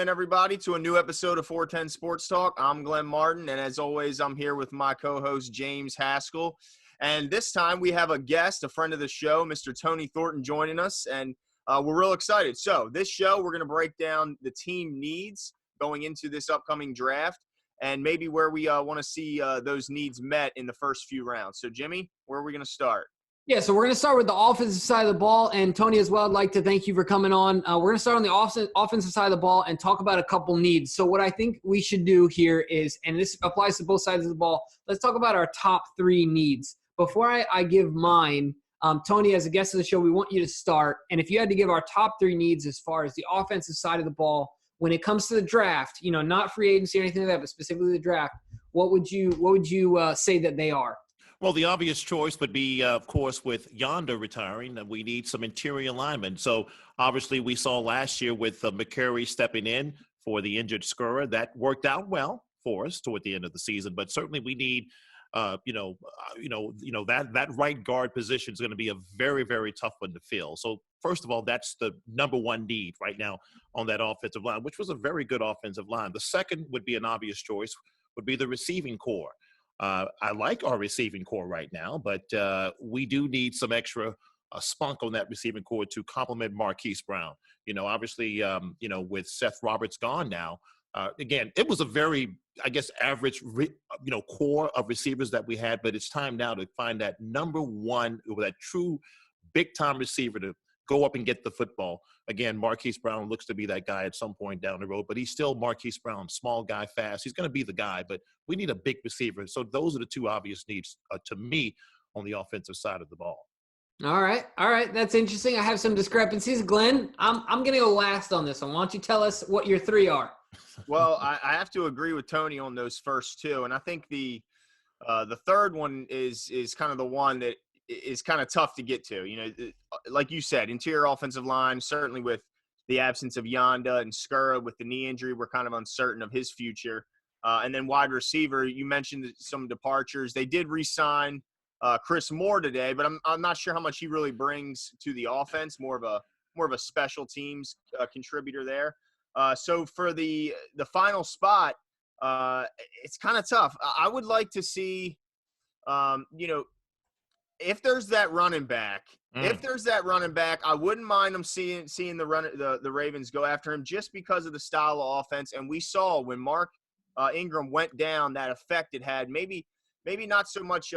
in, everybody, to a new episode of 410 Sports Talk. I'm Glenn Martin, and as always, I'm here with my co-host, James Haskell. And this time we have a guest, a friend of the show, Mr. Tony Thornton, joining us, and we're real excited. So this show, we're going to break down the team needs going into this upcoming draft and maybe where we want to see those needs met in the first few rounds. So, Jimmy, where are we going to start? Yeah, so we're going to start with the offensive side of the ball. And, Tony, as well, I'd like to thank you for coming on. We're going to start on the offensive side of the ball and talk about a couple needs. So what I think we should do here is, and this applies to both sides of the ball, let's talk about our top three needs. Before I give mine, Tony, as a guest of the show, we want you to start. And if you had to give our top three needs as far as the offensive side of the ball, when it comes to the draft, not free agency or anything like that, but specifically the draft, what would you say that they are? Well, the obvious choice would be, of course, with Yonder retiring, that we need some interior linemen. So obviously we saw last year with McCurry stepping in for the injured Skura. That worked out well for us toward the end of the season. But certainly we need, that right guard position is going to be a very, very tough one to fill. So first of all, that's the number one need right now on that offensive line, which was a very good offensive line. The second would be an obvious choice, would be the receiving core. I like our receiving core right now, but we do need some extra spunk on that receiving core to complement Marquise Brown. Obviously, with Seth Roberts gone now, again, it was a very, average, core of receivers that we had, but it's time now to find that number one, that true big-time receiver to go up and get the football. Again, Marquise Brown looks to be that guy at some point down the road, but he's still Marquise Brown, small guy, fast. He's going to be the guy, but we need a big receiver. So those are the two obvious needs to me on the offensive side of the ball. All right. That's interesting. I have some discrepancies. Glenn, I'm going to go last on this one. Why don't you tell us what your three are? Well, I have to agree with Tony on those first two, and I think the third one is kind of the one that is kind of tough to get to. Like you said, interior offensive line, certainly with the absence of Yonda and Skura with the knee injury, we're kind of uncertain of his future. And then wide receiver, you mentioned some departures. They did re-sign Chris Moore today, but I'm not sure how much he really brings to the offense. More of a special teams contributor there. So for the final spot, it's kind of tough. I would like to see, if there's that running back, I wouldn't mind them seeing the Ravens go after him just because of the style of offense. And we saw when Mark Ingram went down, that effect it had. Maybe not so much.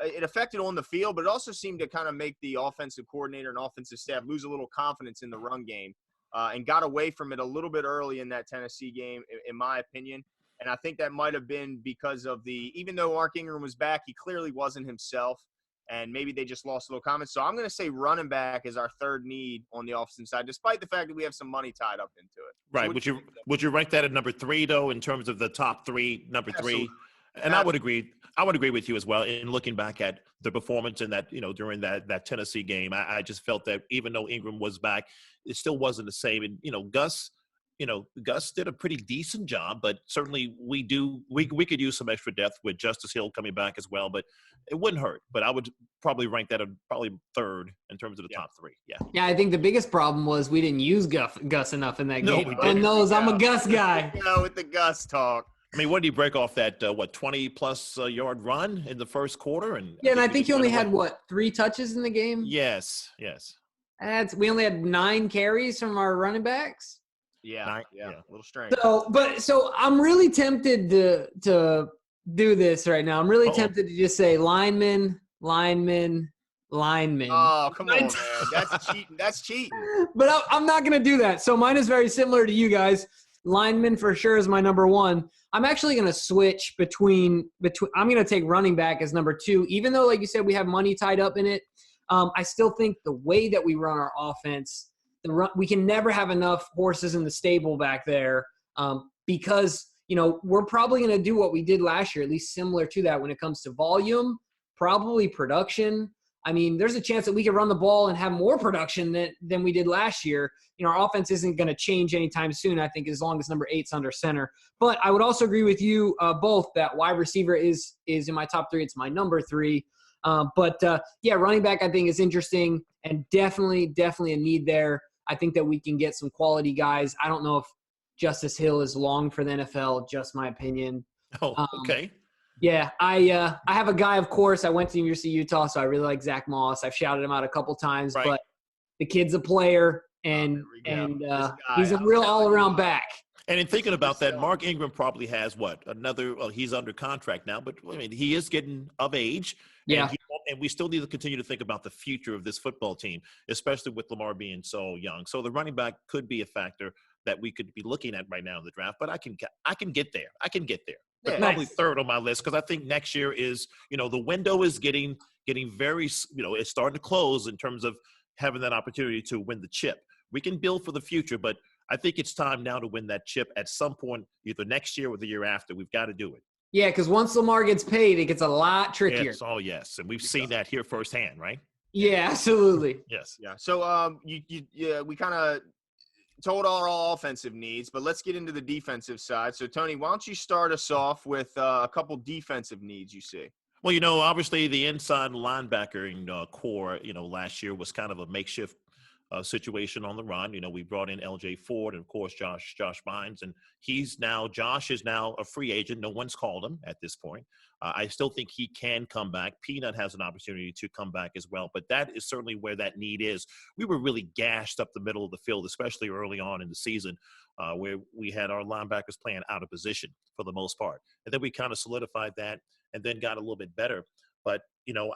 It affected on the field, but it also seemed to kind of make the offensive coordinator and offensive staff lose a little confidence in the run game, and got away from it a little bit early in that Tennessee game, in my opinion. And I think that might have been because of even though Mark Ingram was back, he clearly wasn't himself. And maybe they just lost a little confidence. So I'm going to say running back is our third need on the offensive side, despite the fact that we have some money tied up into it. Right. So would you rank that at number three, though, in terms of the top three, number Absolutely. three? And I would agree with you as well. In looking back at the performance in that, during that Tennessee game, I just felt that even though Ingram was back, it still wasn't the same. And, Gus did a pretty decent job, but certainly we could use some extra depth with Justice Hill coming back as well, but it wouldn't hurt. But I would probably rank that probably third in terms of the top three. Yeah. Yeah, I think the biggest problem was we didn't use Gus enough in that game. We didn't. I'm a Gus guy. With the Gus talk. I mean, what did he break off that, 20-plus yard run in the first quarter? And I think he only had, 3 touches in the game? Yes. We only had 9 carries from our running backs. Yeah, a little strange. So I'm really tempted to do this right now. I'm really tempted to just say lineman. Oh, come on, man. That's cheating. But I'm not going to do that. So mine is very similar to you guys. Lineman for sure is my number one. I'm actually going to switch between I'm going to take running back as number 2. Even though, like you said, we have money tied up in it, I still think the way that we run our offense, we can never have enough horses in the stable back there, because, we're probably going to do what we did last year, at least similar to that when it comes to volume, probably production. I mean, there's a chance that we could run the ball and have more production than we did last year. Our offense isn't going to change anytime soon, I think, as long as number 8's under center. But I would also agree with you both that wide receiver is in my top 3. It's my number 3. Running back I think is interesting and definitely a need there. I think that we can get some quality guys. I don't know if Justice Hill is long for the NFL, just my opinion. Oh, okay. Yeah, I have a guy, of course. I went to University of Utah, so I really like Zach Moss. I've shouted him out a couple times, Right. but the kid's a player, and he's a real all-around back. And in thinking about that, Mark Ingram probably has another. Well, he's under contract now, but I mean, he is getting of age. Yeah. And we still need to continue to think about the future of this football team, especially with Lamar being so young. So the running back could be a factor that we could be looking at right now in the draft. But I can get there. But probably third on my list, because I think next year is, the window is getting very, it's starting to close in terms of having that opportunity to win the chip. We can build for the future, but I think it's time now to win that chip at some point, either next year or the year after. We've got to do it. Yeah, because once Lamar gets paid, it gets a lot trickier. Yes, yes. And we've seen that here firsthand, right? Yeah, absolutely. Yes. Yeah. So we kind of told all our offensive needs, but let's get into the defensive side. So, Tony, why don't you start us off with a couple defensive needs you see? Well, obviously the inside linebacker core, last year was kind of a makeshift situation on the run. We brought in LJ Ford and, of course, Josh Bynes, and Josh is now a free agent. No one's called him at this point. I still think he can come back. Peanut has an opportunity to come back as well, but that is certainly where that need is. We were really gashed up the middle of the field, especially early on in the season, where we had our linebackers playing out of position for the most part. And then we kind of solidified that and then got a little bit better. But,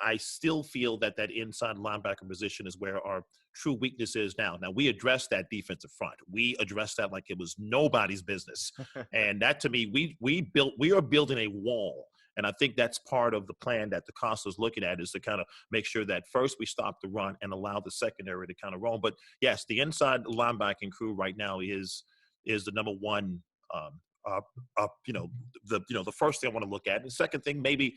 I still feel that inside linebacker position is where our true weakness is now. Now, we addressed that defensive front. We addressed that like it was nobody's business. And that, to me, we are building a wall. And I think that's part of the plan that DeCosta's looking at, is to kind of make sure that first we stop the run and allow the secondary to kind of roam. But, yes, the inside linebacking crew right now is the number one the first thing I want to look at. And the second thing, maybe,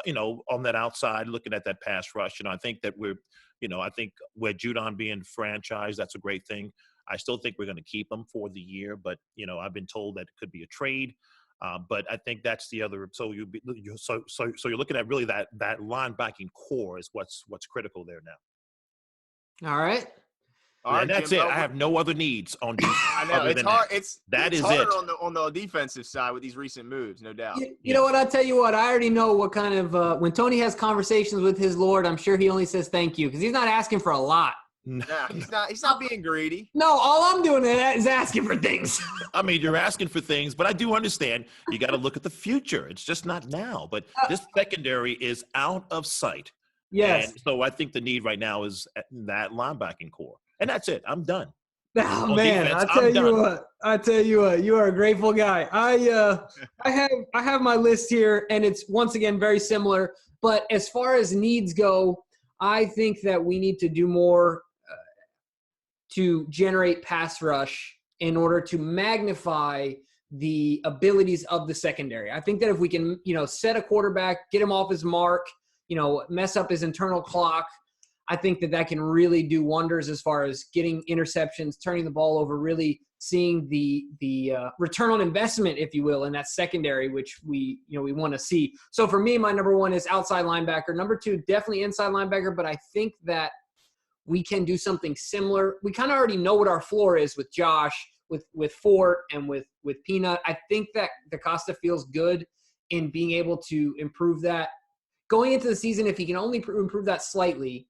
on that outside, looking at that pass rush, I think that I think with Judon being franchised, that's a great thing. I still think we're going to keep him for the year, but, I've been told that it could be a trade. But I think that's the other. So you're looking at really that linebacking core is what's critical there now. All right. And that's it. I have no other needs on defense. I know it's hard. It's hard it on the defensive side with these recent moves, no doubt. You know what? I'll tell you what. I already know what kind of when Tony has conversations with his Lord, I'm sure he only says thank you, because he's not asking for a lot. No, he's not being greedy. No, all I'm doing is asking for things. I mean, you're asking for things, but I do understand you got to look at the future. It's just not now. But this secondary is out of sight. Yes. And so I think the need right now is that linebacking core. And that's it. I'm done. Oh, man, I tell you what, you are a grateful guy. I have my list here, and it's once again very similar. But as far as needs go, I think that we need to do more to generate pass rush in order to magnify the abilities of the secondary. I think that if we can, set a quarterback, get him off his mark, mess up his internal clock, I think that can really do wonders as far as getting interceptions, turning the ball over, really seeing the return on investment, if you will, in that secondary, which we want to see. So for me, my number one is outside linebacker. Number two, definitely inside linebacker, but I think that we can do something similar. We kind of already know what our floor is with Josh, with Fort, and with Peanut. I think that DeCosta feels good in being able to improve that. Going into the season, if he can only improve that slightly,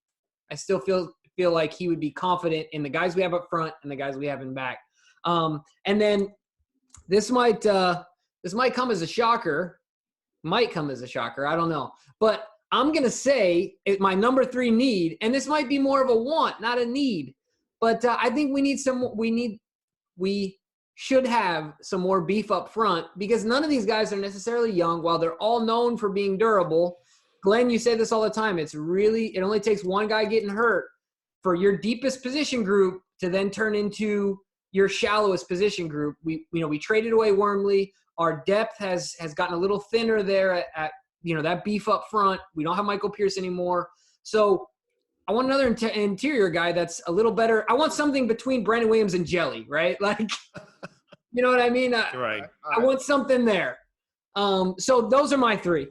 I still feel like he would be confident in the guys we have up front and the guys we have in back. And then this might come as a shocker. Might come as a shocker. I don't know. But I'm going to say my number 3 need, and this might be more of a want, not a need. But I think we should have some more beef up front, because none of these guys are necessarily young. While they're all known for being durable, Glenn, you say this all the time. It only takes one guy getting hurt for your deepest position group to then turn into your shallowest position group. We traded away Wormley. Our depth has gotten a little thinner there at that beef up front. We don't have Michael Pierce anymore. So I want another interior guy that's a little better. I want something between Brandon Williams and Jelly, right? Like, you know what I mean? Right. I want something there. So those are my 3.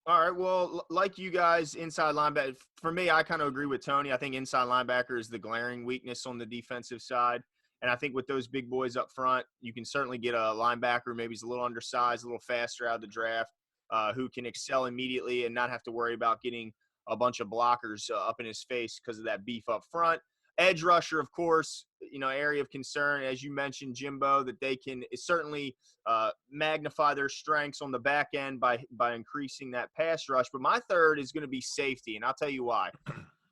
All right. Well, like you guys, inside linebacker, for me, I kind of agree with Tony. I think inside linebacker is the glaring weakness on the defensive side. And I think with those big boys up front, you can certainly get a linebacker, maybe he's a little undersized, a little faster out of the draft, who can excel immediately and not have to worry about getting a bunch of blockers up in his face because of that beef up front. Edge rusher, of course, area of concern, as you mentioned, Jimbo, that they can certainly magnify their strengths on the back end by increasing that pass rush. But my third is going to be safety, and I'll tell you why.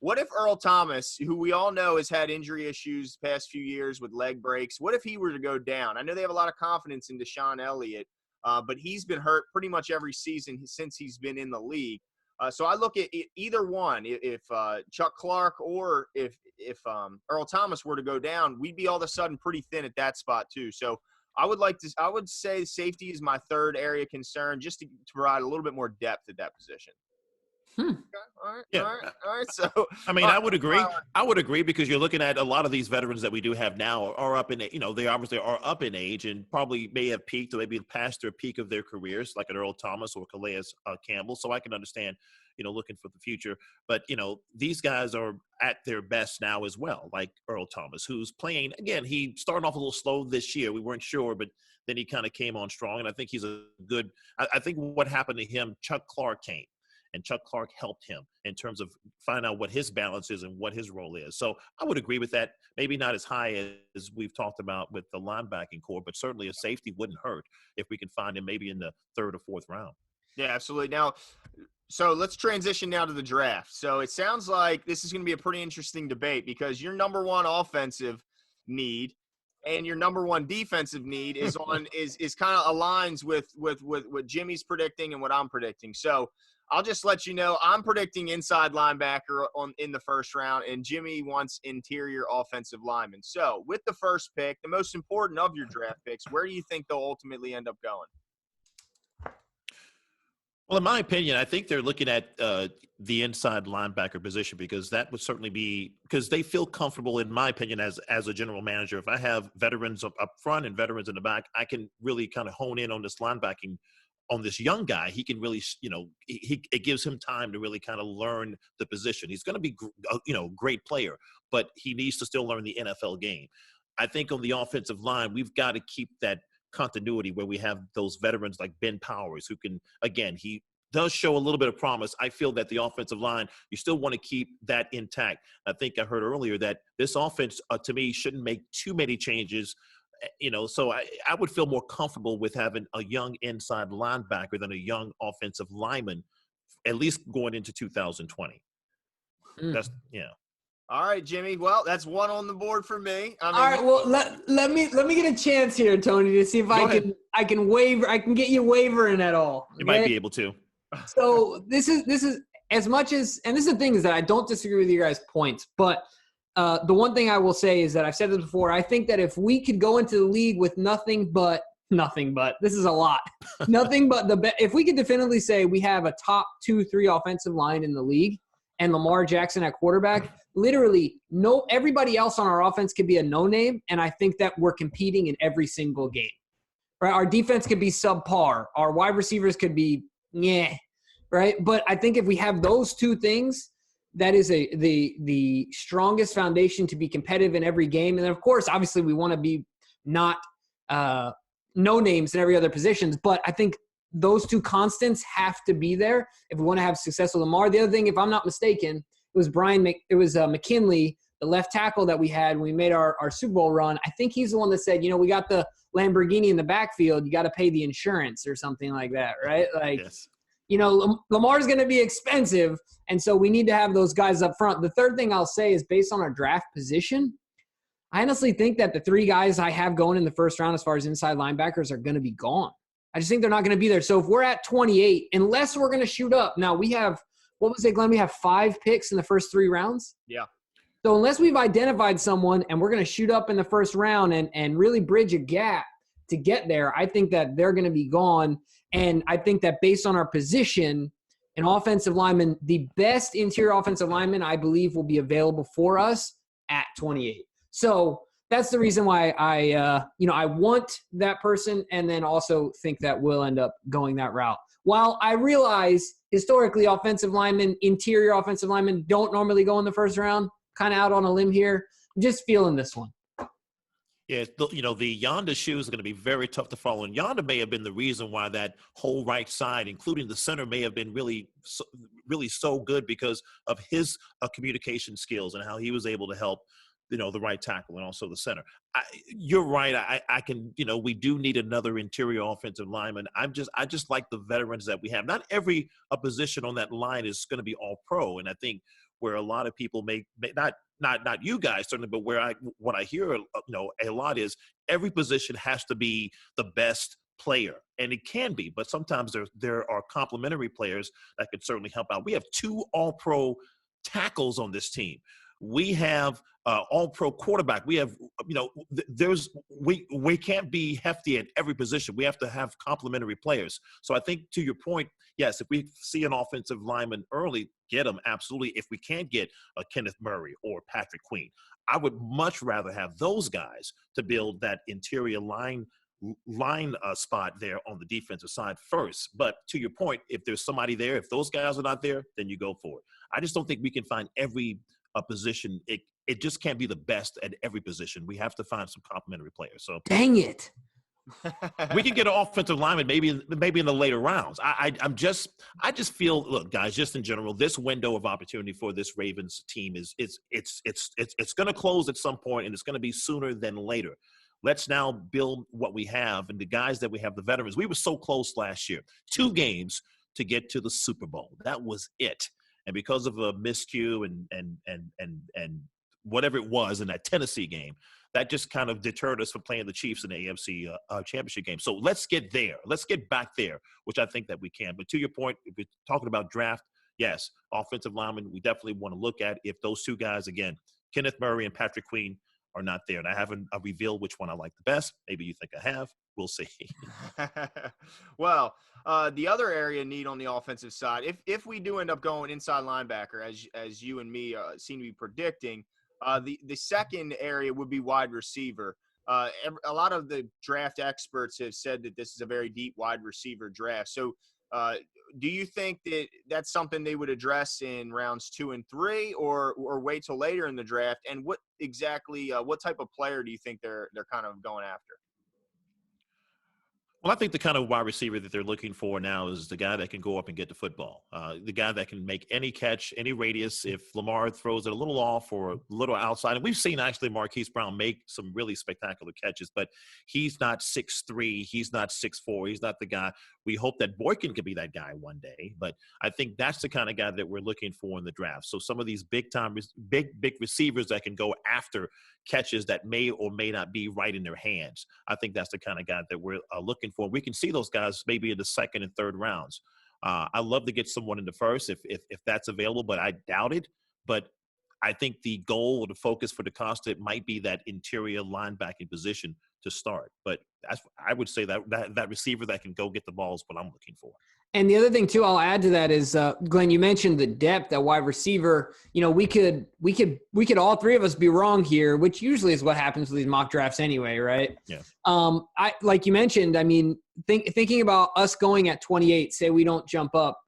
What if Earl Thomas, who we all know has had injury issues the past few years with leg breaks, what if he were to go down? I know they have a lot of confidence in Deshaun Elliott, but he's been hurt pretty much every season since he's been in the league. So I look at either one. If Chuck Clark or if Earl Thomas were to go down, we'd be all of a sudden pretty thin at that spot too. So I would say safety is my third area of concern, just to provide a little bit more depth at that position. Okay. All right. Yeah. All right. So, I mean, I would agree. I would agree because you're looking at a lot of these veterans that we do have now are up in, they obviously are up in age and probably may have peaked or maybe past their peak of their careers, like an Earl Thomas or Calais Campbell. So I can understand, looking for the future. But, these guys are at their best now as well, like Earl Thomas, who's playing, again, he started off a little slow this year. We weren't sure, but then he kind of came on strong. And I think he's a good – I think what happened to him, Chuck Clark came. And Chuck Clark helped him in terms of finding out what his balance is and what his role is. So I would agree with that. Maybe not as high as we've talked about with the linebacking core, but certainly a safety wouldn't hurt if we can find him maybe in the third or fourth round. Yeah, absolutely. Now, so let's transition now to the draft. So it sounds like this is going to be a pretty interesting debate because your number one offensive need and your number one defensive need is kind of aligns with what Jimmy's predicting and what I'm predicting. So I'll just let you know I'm predicting inside linebacker in the first round, and Jimmy wants interior offensive lineman. So with the first pick, the most important of your draft picks, where do you think they'll ultimately end up going? Well, in my opinion, I think they're looking at the inside linebacker position because that would certainly be – because they feel comfortable, in my opinion, as a general manager. If I have veterans up front and veterans in the back, I can really kind of hone in on this linebacking on this young guy. He can really, it gives him time to really kind of learn the position. He's going to be, great player, but he needs to still learn the NFL game. I think on the offensive line, we've got to keep that continuity where we have those veterans like Ben Powers, who can, again, he does show a little bit of promise. I feel that the offensive line, you still want to keep that intact. I think I heard earlier that this offense, to me, shouldn't make too many changes. So I would feel more comfortable with having a young inside linebacker than a young offensive lineman, at least going into 2020. That's All right, Jimmy. Well, that's one on the board for me. All right. Well, let me get a chance here, Tony, to see if I can waiver. I can get you wavering at all. You might be able to. So this is as much as, and this is the thing is that I don't disagree with your guys' points, but the one thing I will say is that I've said this before. I think that if we could go into the league with nothing but this is a lot, nothing but if we could definitively say we have a top 2-3 offensive line in the league and Lamar Jackson at quarterback, literally everybody else on our offense could be a no name. And I think that we're competing in every single game, right? Our defense could be subpar. Our wide receivers could be, right? But I think if we have those two things, that is the strongest foundation to be competitive in every game. And then, of course, obviously we want to be not no names in every other positions. But I think those two constants have to be there if we want to have success with Lamar. The other thing, if I'm not mistaken, it was McKinley, the left tackle that we had when we made our Super Bowl run. I think he's the one that said, we got the Lamborghini in the backfield. You got to pay the insurance or something like that, right? Like, yes. Lamar's going to be expensive, and so we need to have those guys up front. The third thing I'll say is based on our draft position, I honestly think that the 3 guys I have going in the first round as far as inside linebackers are going to be gone. I just think they're not going to be there. So if we're at 28, unless we're going to shoot up. Now we have, what was it, Glenn? We have 5 picks in the first 3 rounds? Yeah. So unless we've identified someone and we're going to shoot up in the first round and really bridge a gap to get there, I think that they're going to be gone. And I think that based on our position, an offensive lineman, the best interior offensive lineman, I believe, will be available for us at 28. So that's the reason why I want that person, and then also think that we'll end up going that route. While I realize historically interior offensive linemen don't normally go in the first round, kind of out on a limb here, I'm just feeling this one. Yeah, the Yonda shoes are going to be very tough to follow. And Yonda may have been the reason why that whole right side, including the center, may have been really so good because of his communication skills and how he was able to help, the right tackle and also the center. You're right. I can, we do need another interior offensive lineman. I just like the veterans that we have. Not every position on that line is going to be all pro. And I think where a lot of people may not you guys certainly, but what I hear, a lot is every position has to be the best player, and it can be, but sometimes there are complementary players that could certainly help out. We have 2 all-pro tackles on this team. We have all-pro quarterback. We have, we can't be hefty at every position. We have to have complementary players. So I think to your point, yes, if we see an offensive lineman early, get them, absolutely. If we can't get a Kenneth Murray or Patrick Queen, I would much rather have those guys to build that interior line spot there on the defensive side first. But to your point, if there's somebody there, if those guys are not there, then you go for it. I just don't think we can find every position. It just can't be the best at every position. We have to find some complementary players. So dang it. We can get an offensive lineman maybe in the later rounds. I just feel, look, guys, just in general, this window of opportunity for this Ravens team is going to close at some point, and it's going to be sooner than later. Let's now build what we have, and the guys that we have, the veterans. We were so close last year, 2 games to get to the Super Bowl. That was it. And because of a miscue and whatever it was in that Tennessee game, that just kind of deterred us from playing the Chiefs in the AFC championship game. So let's get there. Let's get back there, which I think that we can. But to your point, if you're talking about draft, yes, offensive lineman, we definitely want to look at if those 2 guys, again, Kenneth Murray and Patrick Queen, are not there. And I haven't revealed which one I like the best. Maybe you think I have. We'll see. Well, the other area need on the offensive side, if we do end up going inside linebacker, as you and me seem to be predicting, the second area would be wide receiver. A lot of the draft experts have said that this is a very deep wide receiver draft. So do you think that that's something they would address in rounds 2 and 3 or wait till later in the draft? And what exactly, what type of player do you think they're kind of going after? Well, I think the kind of wide receiver that they're looking for now is the guy that can go up and get the football, the guy that can make any catch, any radius. If Lamar throws it a little off or a little outside, and we've seen actually Marquise Brown make some really spectacular catches, but he's not 6'3", he's not 6'4", he's not the guy. We hope that Boykin could be that guy one day, but I think that's the kind of guy that we're looking for in the draft. So some of these big receivers that can go after catches that may or may not be right in their hands. I think that's the kind of guy that we're looking for. We can see those guys maybe in the 2nd and 3rd rounds. I love to get someone in the 1st if that's available, but I doubt it. But I think the goal or the focus for DeCosta might be that interior linebacking position to start. But I would say that receiver that can go get the ball is what I'm looking for. And the other thing too, I'll add to that is, Glenn, you mentioned the depth at wide receiver. We could all 3 of us be wrong here, which usually is what happens with these mock drafts anyway, right? Yeah. I like you mentioned. I mean, thinking about us going at 28, say we don't jump up.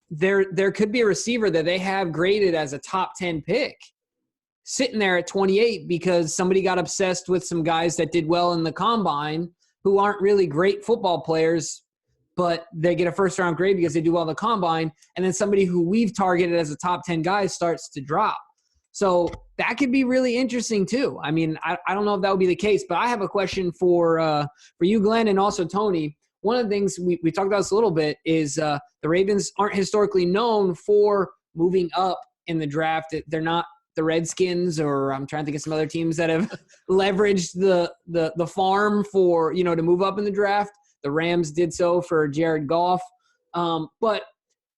There could be a receiver that they have graded as a top 10 pick sitting there at 28 because somebody got obsessed with some guys that did well in the combine who aren't really great football players, but they get a 1st-round grade because they do well in the combine, and then somebody who we've targeted as a top 10 guy starts to drop. So that could be really interesting too. I mean, I don't know if that would be the case, but I have a question for you, Glenn, and also Tony. One of the things we talked about this a little bit is the Ravens aren't historically known for moving up in the draft. They're not the Redskins, or I'm trying to think of some other teams that have leveraged the farm for, to move up in the draft. The Rams did so for Jared Goff. But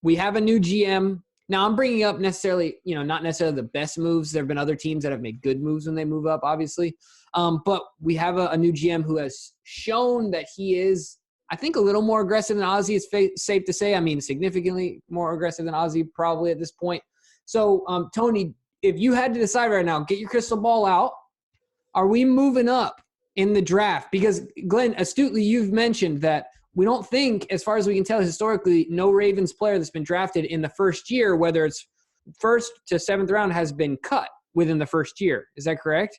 we have a new GM. Now I'm bringing up necessarily, not necessarily the best moves. There have been other teams that have made good moves when they move up, obviously. But we have a new GM who has shown that he is, I think, a little more aggressive than Ozzie. It's safe to say. I mean, significantly more aggressive than Ozzie probably at this point. So, Tony, if you had to decide right now, get your crystal ball out. Are we moving up in the draft? Because, Glenn, astutely, you've mentioned that we don't think, as far as we can tell historically, no Ravens player that's been drafted in the first year, whether it's 1st to 7th round, has been cut within the first year. Is that correct?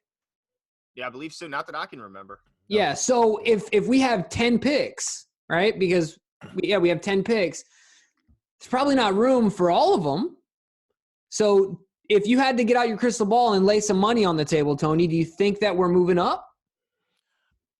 Yeah, I believe so. Not that I can remember. Yeah. So if we have 10 picks, right? Because we have 10 picks. There's probably not room for all of them. So if you had to get out your crystal ball and lay some money on the table, Tony, do you think that we're moving up?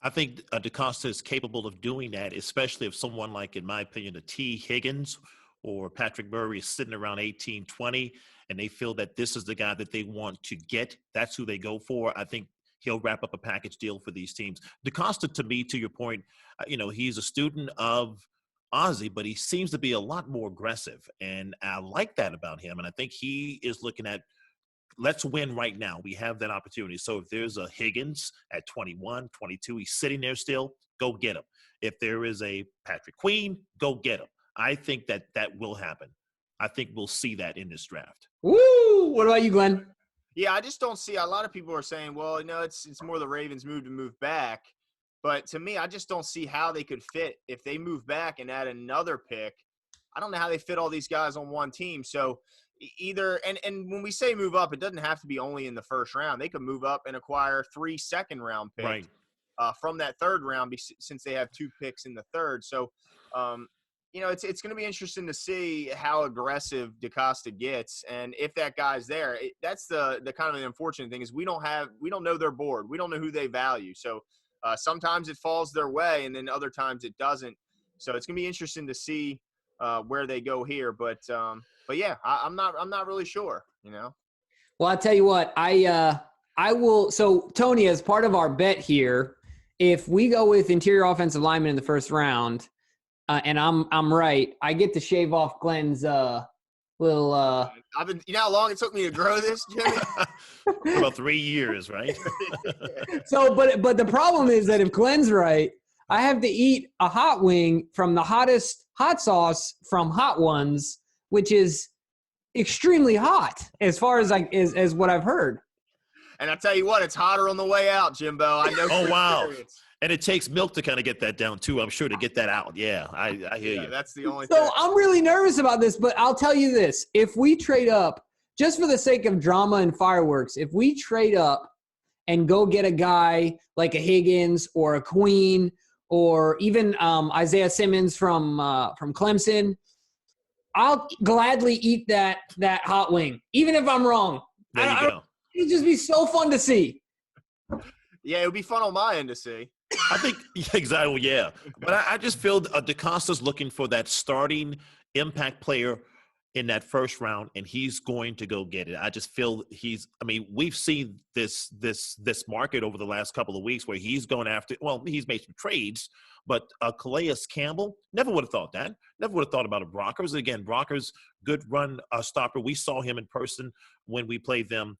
I think DaCosta is capable of doing that, especially if someone like, in my opinion, a T. Higgins or Patrick Murray is sitting around 18, 20, and they feel that this is the guy that they want to get. That's who they go for. I think he'll wrap up a package deal for these teams. DaCosta, to me, to your point, he's a student of Ozzie, but he seems to be a lot more aggressive, and I like that about him. And I think he is looking at, let's win right now. We have that opportunity. So if there's a Higgins at 21, 22, he's sitting there still, go get him. If there is a Patrick Queen, go get him. I think that will happen. I think we'll see that in this draft. Woo! What about you, Glenn? Yeah, I just don't see – a lot of people are saying, well, it's more the Ravens' move to move back. But to me, I just don't see how they could fit if they move back and add another pick. I don't know how they fit all these guys on one team. So either – and when we say move up, it doesn't have to be only in the first round. They could move up and acquire 3 second-round picks from that third round since they have 2 picks in the third. So, it's going to be interesting to see how aggressive DaCosta gets, and if that guy's there. That's the kind of the unfortunate thing is we don't know their board. We don't know who they value. So sometimes it falls their way, and then other times it doesn't. So it's going to be interesting to see where they go here. But yeah, I'm not really sure. Well, I'll tell you what, I will. So Tony, as part of our bet here, if we go with interior offensive lineman in the first round. And I'm right. I get to shave off Glenn's little. I've been. You know how long it took me to grow this, Jimmy? For about 3 years, right? So, but the problem is that if Glenn's right, I have to eat a hot wing from the hottest hot sauce from Hot Ones, which is extremely hot as far as as what I've heard. And I tell you what, it's hotter on the way out, Jimbo. I know. Oh wow. Experience. And it takes milk to kind of get that down, too, I'm sure, to get that out. Yeah, I hear you. That's the only thing. So I'm really nervous about this, but I'll tell you this. If we trade up, just for the sake of drama and fireworks, if we trade up and go get a guy like a Higgins or a Queen or even Isaiah Simmons from Clemson, I'll gladly eat that hot wing, even if I'm wrong. There you go. It'd just be so fun to see. Yeah, it would be fun on my end to see. I think exactly, yeah. But I just feel DaCosta's looking for that starting impact player in that first round, and he's going to go get it. I just feel we've seen this market over the last couple of weeks where he's going after. Well, he's made some trades, but Calais Campbell, never would have thought that. Never would have thought about a Brockers. Again, Brockers, good run stopper. We saw him in person when we played them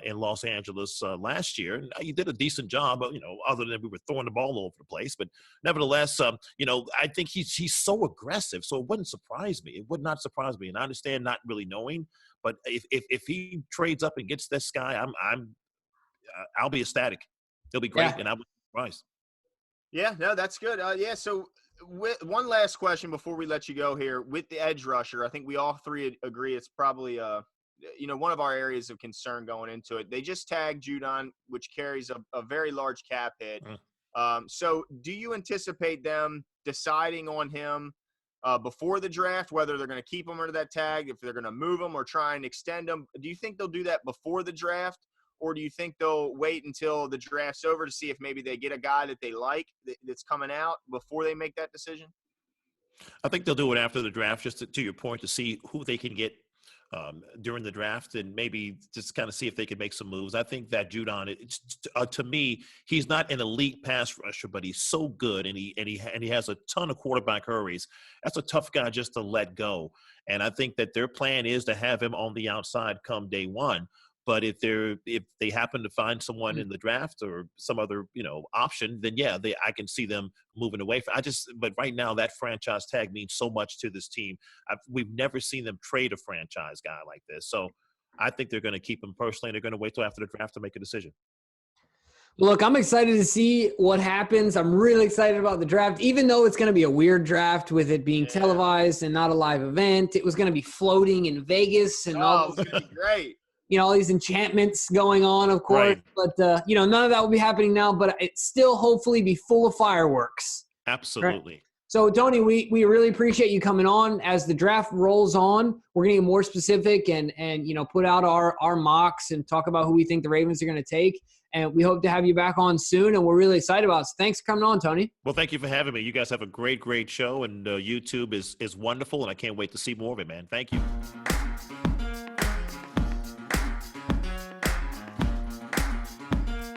in Los Angeles last year. And he did a decent job, other than we were throwing the ball all over the place. But nevertheless, I think he's so aggressive. So it wouldn't surprise me. It would not surprise me. And I understand not really knowing. But if he trades up and gets this guy, I'll be ecstatic. He'll be great, and I wouldn't be surprised. Yeah, no, that's good. So one last question before we let you go here. With the edge rusher, I think we all three agree it's probably one of our areas of concern going into it. They just tagged Judon, which carries a very large cap hit. So do you anticipate them deciding on him before the draft, whether they're going to keep him under that tag, if they're going to move him or try and extend him? Do you think they'll do that before the draft? Or do you think they'll wait until the draft's over to see if maybe they get a guy that they like that's coming out before they make that decision? I think they'll do it after the draft, just to your point, to see who they can get during the draft and maybe just kind of see if they can make some moves. I think that Judon, to me, he's not an elite pass rusher, but he's so good, and he has a ton of quarterback hurries. That's a tough guy just to let go. And I think that their plan is to have him on the outside come day one. But if they happen to find someone in the draft or some other option, then I can see them moving away. But right now that franchise tag means so much to this team. We've never seen them trade a franchise guy like this. So I think they're going to keep him personally, and they're going to wait till after the draft to make a decision. Look, I'm excited to see what happens. I'm really excited about the draft, even though it's going to be a weird draft with it being televised and not a live event. It was going to be floating in Vegas and all. It's going to be great. all these enchantments going on, of course. Right. But, none of that will be happening now, but it still hopefully be full of fireworks. Absolutely. Right? So, Tony, we really appreciate you coming on. As the draft rolls on, we're going to get more specific and put out our mocks and talk about who we think the Ravens are going to take. And we hope to have you back on soon, and we're really excited about it. So thanks for coming on, Tony. Well, thank you for having me. You guys have a great show, and YouTube is wonderful, and I can't wait to see more of it, man. Thank you.